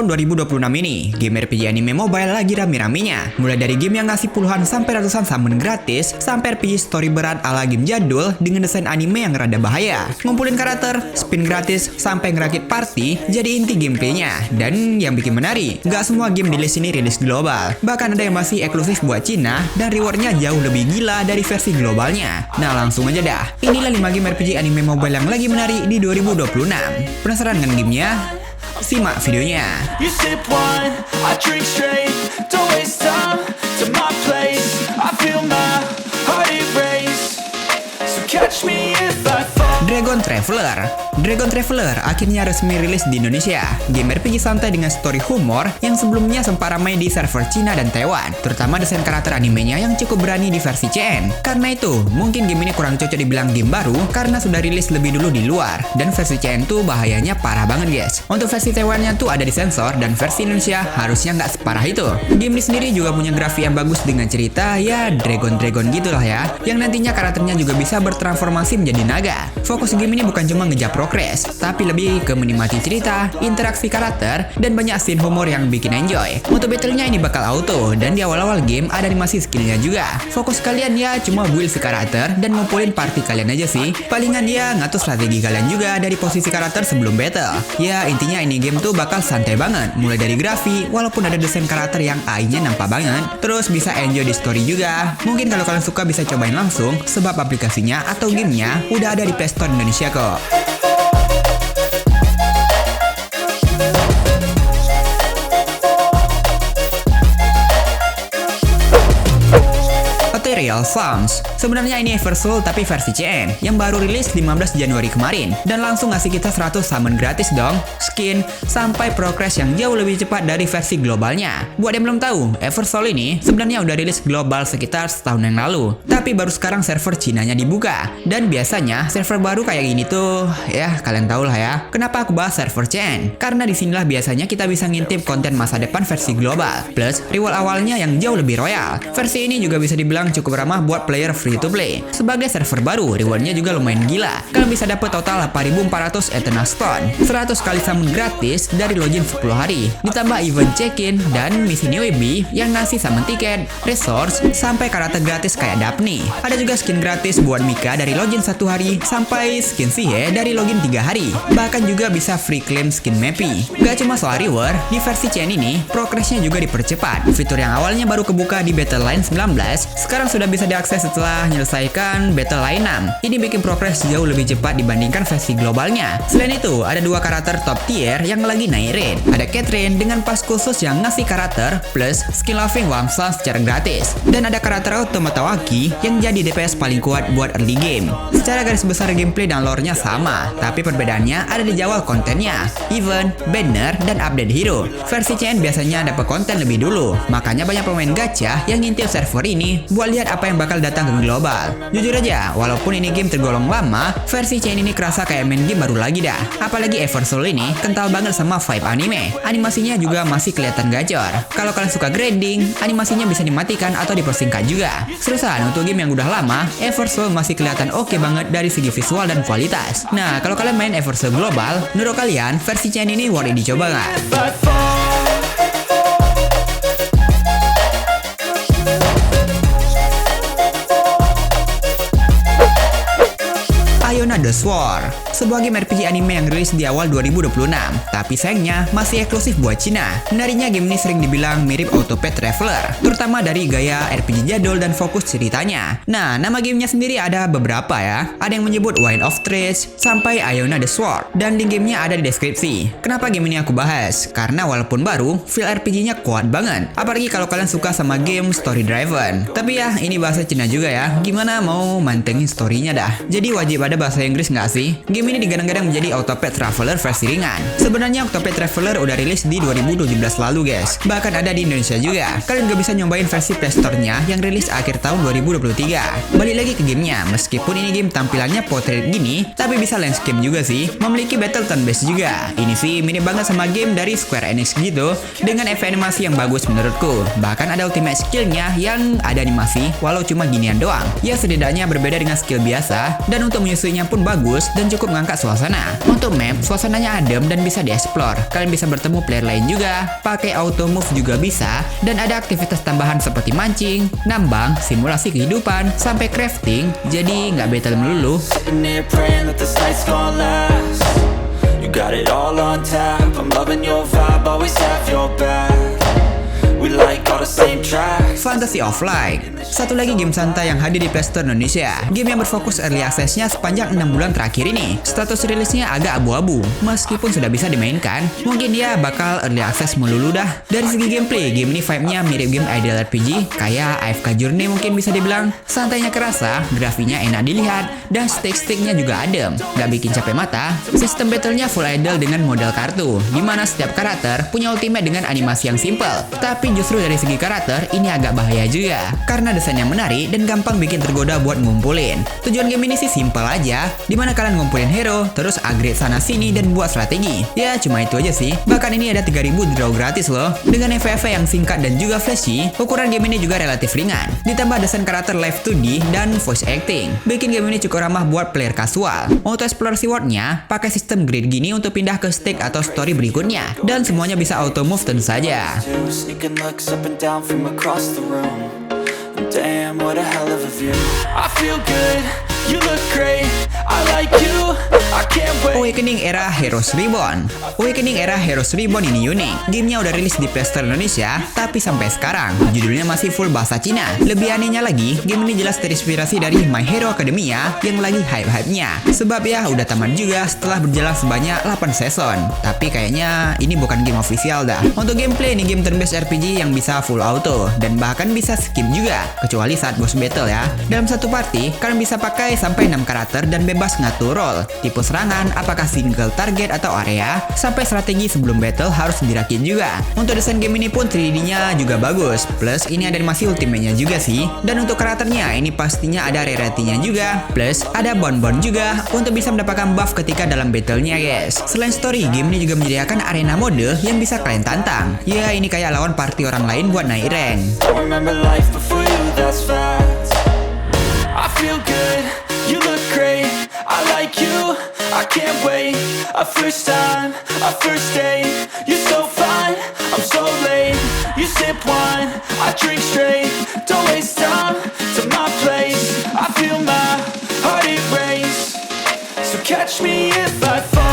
tahun 2026 ini, game RPG anime mobile lagi rame-ramenya. Mulai dari game yang ngasih puluhan sampai ratusan summon gratis, sampai RPG story berat ala game jadul dengan desain anime yang rada bahaya. Ngumpulin karakter, spin gratis, sampai ngerakit party jadi inti gameplaynya. Dan yang bikin menarik, gak semua game di list ini rilis global. Bahkan ada yang masih eksklusif buat Cina dan rewardnya jauh lebih gila dari versi globalnya. Nah langsung aja dah, inilah 5 game RPG anime mobile yang lagi menarik di 2026. Penasaran dengan gamenya? Simak videonya. You sip wine, I drink straight. Don't waste time to my place. I feel my heart erase. So catch me if I fall. Dragon Traveler akhirnya resmi rilis di Indonesia. Game RPG santai dengan story humor yang sebelumnya sempat ramai di server Cina dan Taiwan, terutama desain karakter animenya yang cukup berani di versi CN. Karena itu, mungkin game ini kurang cocok dibilang game baru karena sudah rilis lebih dulu di luar, dan versi CN tuh bahayanya parah banget guys. Untuk versi Taiwannya tuh ada disensor, dan versi Indonesia harusnya nggak separah itu. Game ini sendiri juga punya grafik yang bagus dengan cerita ya dragon gitulah ya, yang nantinya karakternya juga bisa bertransformasi menjadi naga. Fokus game ini bukan cuma ngejar progres, tapi lebih ke menikmati cerita, interaksi karakter, dan banyak scene humor yang bikin enjoy. Untuk battle-nya ini bakal auto, dan di awal-awal game ada animasi skillnya juga. Fokus kalian ya cuma build si karakter dan ngumpulin party kalian aja sih. Palingan ya ngatur strategi kalian juga dari posisi karakter sebelum battle. Ya intinya ini game tuh bakal santai banget, mulai dari grafik, walaupun ada desain karakter yang AI-nya nampak banget. Terus bisa enjoy di story juga. Mungkin kalau kalian suka bisa cobain langsung, sebab aplikasinya atau gamenya udah ada di Play Store Indonesia kok. Ethereal Farms. Sebenarnya ini Eversoul tapi versi CN yang baru rilis 15 Januari kemarin dan langsung ngasih kita 100 summon gratis dong, skin, sampai progress yang jauh lebih cepat dari versi globalnya. Buat yang belum tahu, Eversoul ini sebenarnya udah rilis global sekitar setahun yang lalu, tapi baru sekarang server Cinanya dibuka. Dan biasanya server baru kayak gini tuh, ya kalian tau lah ya. Kenapa aku bahas server CN? Karena disinilah biasanya kita bisa ngintip konten masa depan versi global, plus reward awalnya yang jauh lebih royal. Versi ini juga bisa dibilang cukup ramah buat player free to play. Sebagai server baru, rewardnya juga lumayan gila. Kalian bisa dapat total 8.400 Eternal Stone, 100 kali summon gratis dari login 10 hari, ditambah event check-in dan misi newbie yang ngasih summon tiket, resource, sampai karakter gratis kayak Daphne. Ada juga skin gratis buat Mika dari login 1 hari, sampai skin Sihe dari login 3 hari. Bahkan juga bisa free claim skin Mappy. Gak cuma soal reward, di versi CN ini, progresnya juga dipercepat. Fitur yang awalnya baru kebuka di Battle Line 19, sekarang sudah bisa diakses setelah menyelesaikan Battle Line 6. Ini bikin progres jauh lebih cepat dibandingkan versi globalnya. Selain itu, ada 2 karakter top tier yang lagi naik rate. Ada Catherine dengan pas khusus yang ngasih karakter plus skin loving Wangsa secara gratis. Dan ada karakter Automata Waki yang jadi DPS paling kuat buat early game. Secara garis besar gameplay dan lore-nya sama, tapi perbedaannya ada di jadwal kontennya, event, banner, dan update hero. Versi CN biasanya dapat konten lebih dulu, makanya banyak pemain gacha yang ngintip server ini buat lihat apa yang bakal datang ke global. Jujur aja, walaupun ini game tergolong lama, versi CN ini kerasa kayak main game baru lagi dah. Apalagi Eversoul ini kental banget sama vibe anime. Animasinya juga masih kelihatan gacor. Kalau kalian suka grinding, animasinya bisa dimatikan atau dipersingkat juga. Seriusan, untuk game yang udah lama, Eversoul masih kelihatan oke banget dari segi visual dan kualitas. Nah, kalau kalian main Eversoul global, menurut kalian versi CN ini worth it dicoba nggak? If I fall. Iona the Sword, sebuah game RPG anime yang rilis di awal 2026, tapi sayangnya masih eksklusif buat Cina. Menariknya game ini sering dibilang mirip Octopath Traveler, terutama dari gaya RPG jadul dan fokus ceritanya. Nah, nama gamenya sendiri ada beberapa ya. Ada yang menyebut Wind of Trace, sampai Iona the Sword, dan link gamenya ada di deskripsi. Kenapa game ini aku bahas? Karena walaupun baru, feel RPG-nya kuat banget. Apalagi kalau kalian suka sama game story driven. Tapi ya, ini bahasa Cina juga ya. Gimana mau mantengin story-nya dah. Jadi wajib ada bahasa Inggris nggak sih? Game ini digadang-gadang menjadi Octopath Traveler versi ringan. Sebenarnya Octopath Traveler udah rilis di 2017 lalu guys. Bahkan ada di Indonesia juga. Kalian juga bisa nyobain versi Play Store-nya yang rilis akhir tahun 2023. Balik lagi ke gamenya, meskipun ini game tampilannya portrait gini, tapi bisa landscape juga sih. Memiliki battle turn based juga. Ini sih mirip banget sama game dari Square Enix gitu, dengan efek animasi yang bagus menurutku. Bahkan ada ultimate skill-nya yang ada animasi, walau cuma ginian doang. Ya setidaknya berbeda dengan skill biasa, dan untuk menyusuinya pun bagus dan cukup mengangkat suasana. Untuk map, suasananya adem dan bisa dieksplor. Kalian bisa bertemu player lain juga, pakai auto move juga bisa, dan ada aktivitas tambahan seperti mancing, nambang, simulasi kehidupan, sampai crafting, jadi nggak battle melulu. Sitting here praying that this night's gonna last. You got it all on tap. I'm loving your vibe, always have your back. We like all the same tracks. Fantasy of Light, satu lagi game santai yang hadir di Play Store Indonesia. Game yang berfokus early access-nya sepanjang 6 bulan terakhir ini. Status rilisnya agak abu-abu, meskipun sudah bisa dimainkan. Mungkin dia bakal early access melulu dah. Dari segi gameplay, game ini vibe-nya mirip game idle RPG, kayak AFK Journey mungkin bisa dibilang. Santainya kerasa, grafiknya enak dilihat, dan stick-sticknya juga adem, nggak bikin capek mata. Sistem battle-nya full idle dengan model kartu, dimana setiap karakter punya ultimate dengan animasi yang simple. Tapi justru dari segi karakter, ini agak bahaya juga, karena desainnya menarik dan gampang bikin tergoda buat ngumpulin. Tujuan game ini sih simple aja, dimana kalian ngumpulin hero, terus upgrade sana sini dan buat strategi. Ya cuma itu aja sih. Bahkan ini ada 3000 draw gratis loh. Dengan FFV yang singkat dan juga flashy, ukuran game ini juga relatif ringan. Ditambah desain karakter live 2D dan voice acting, bikin game ini cukup ramah buat player casual. Auto explore sword-nya pakai sistem grid gini untuk pindah ke stake atau story berikutnya, dan semuanya bisa auto move tentu saja. Sneaking looks up and down from across the room. Damn, what a hell of a view. I feel good, you look great, I like you, I can't wait. Awakening Era Heroes Reborn. Awakening Era Heroes Reborn ini unik. Gamenya udah rilis di Play Store Indonesia, tapi sampai sekarang judulnya masih full bahasa Cina. Lebih anehnya lagi, game ini jelas terinspirasi dari My Hero Academia yang lagi hype-hypenya. Sebab ya udah tamat juga setelah berjalan sebanyak 8 season. Tapi kayaknya ini bukan game official dah. Untuk gameplay, ini game turn-based RPG yang bisa full auto dan bahkan bisa skip juga, kecuali saat boss battle ya. Dalam satu party, kalian bisa pakai sampai 6 karakter dan bebas ngatur role, tipe serangan, apakah single target atau area, sampai strategi sebelum battle harus dirakin juga. Untuk desain game ini pun 3D-nya juga bagus, plus ini ada animasi ultimate-nya juga sih. Dan untuk karakternya, ini pastinya ada rarity-nya juga, plus ada bonbon juga untuk bisa mendapatkan buff ketika dalam battle-nya guys. Selain story, game ini juga menyediakan arena mode yang bisa kalian tantang. Ya ini kayak lawan party orang lain buat naik rank. Don't remember life before you, that's facts. I feel good, you look great, I like you, I can't wait. A first time, a first date, you're so fine, I'm so late. You sip wine, I drink straight, don't waste time to my place. I feel my heart erase, so catch me if I fall.